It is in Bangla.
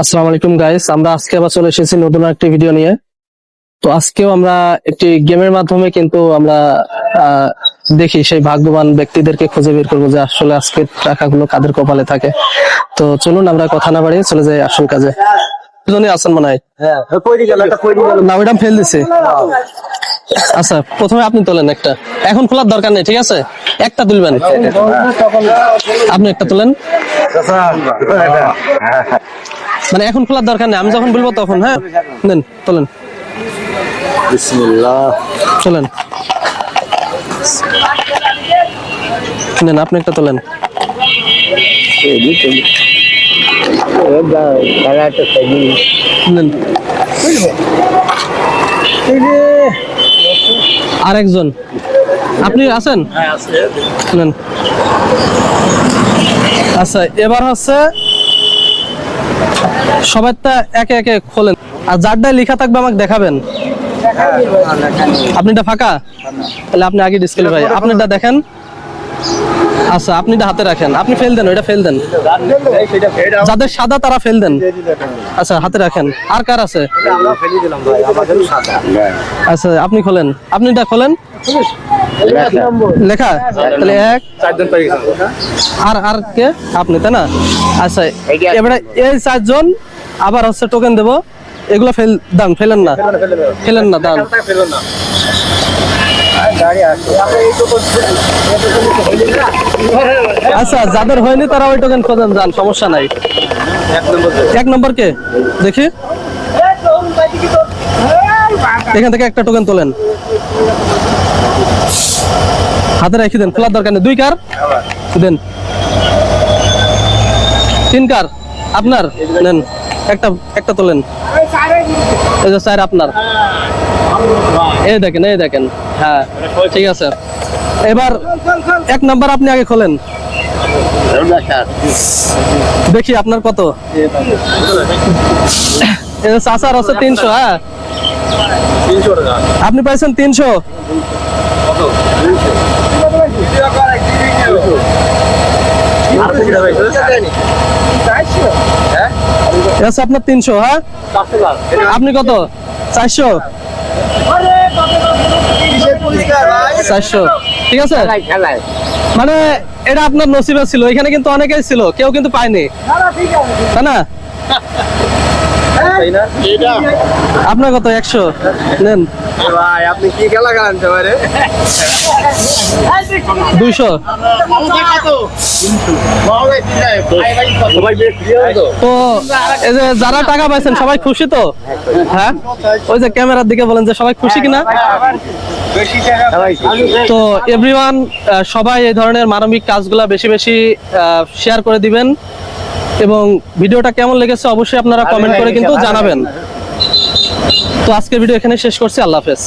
আসসালামু আলাইকুম গাইস, আমরা আজকে আবার চলে এসেছি নতুন একটি ভিডিও নিয়ে। তো আজকেও আমরা একটি গেমের মাধ্যমে কিন্তু আমরা দেখি সেই ভাগ্যবান ব্যক্তিদেরকে খুঁজে বের করবো যে আসলে আজকে টাকাগুলো কাদের কপালে থাকে। তো চলুন আমরা কথা না বাড়িয়ে চলে যাই আসল কাজে। দুজনই আছেন মনে হয়। না, ওইটা ফেল দিছে। আচ্ছা, প্রথমে আপনি তোলেন একটা, এখন খোলার দরকার নেই, ঠিক আছে? একটা তুলবেন, আপনি একটা তোলেন, মানে এখন খোলার দরকার নেই, আমি যখন বলবো তখন। হ্যাঁ, নেন তোলেন, বিসমিল্লাহ। চলেন নেন, আপনি একটা তোলেন। নেন আরেকজন, আপনি আছেন? নেন। আচ্ছা, এবার হচ্ছে সবাইটা একে একে খোলেন, আর যারটাই লেখা থাকবে আমাকে দেখাবেন। আপনিটা ফাঁকা, তাহলে আপনি আগে ডিসপ্লে ভাই আপনারটা দেখেন। আচ্ছা, আপনিটা হাতে রাখেন, আপনি ফেল দেন, ওইটা ফেল দেন। যাদের সাদা তারা ফেল দেন। আচ্ছা, হাতে রাখেন। আর কার আছে? আচ্ছা, আপনি খোলেন, আপনিটা খোলেন। লেখা, তাহলে এক আর কে? আপনি, তাই না? আচ্ছা, এবারে এই চারজন আবার হচ্ছে টোকেন দেবো। এগুলো ফেল দান, ফেলেন না, ফেলেন না, দান। আচ্ছা, যাদের হয়নি তারা ওই টোকেন খোঁজেন, যান, সমস্যা নাই। এক নম্বর কে দেখি, এখান থেকে একটা টোকেন তোলেন, হাতে রেখে দেন, খোলার দরকার নেই। দুই কার দেন, তিন কার আপনার, নেন একটা একটা তোলেন। এই যে স্যার আপনার, এই দেখেন, এই দেখেন। হ্যাঁ, ঠিক আছে। এবার এক নাম্বার আপনি আগে খোলেন, দেখি আপনার কত। চাচার হচ্ছে 300। হ্যাঁ, আপনি পাইছেন 300। আপনার 300। হ্যাঁ, আপনি কত? 400। 400, ঠিক আছে। মানে এটা আপনার নসিবে ছিল, এখানে কিন্তু অনেকেই ছিল, কেউ কিন্তু পায়নি, তাই না? আপনার কত? 100। নেন ভাই, আপনি কি খেলা খেলেন? 200। তো এই যে যারা টাকা পাইছেন সবাই খুশি তো? হ্যাঁ, ওই যে ক্যামেরার দিকে বলেন যে সবাই খুশি কিনা। তো এভরিওয়ান, সবাই এই ধরনের মানবিক কাজগুলা বেশি বেশি শেয়ার করে দিবেন, এবং ভিডিওটা কেমন লেগেছে অবশ্যই আপনারা কমেন্ট করে কিন্তু জানাবেন। তো আজকের ভিডিও এখানে শেষ করছি, আল্লাহ হাফেজ।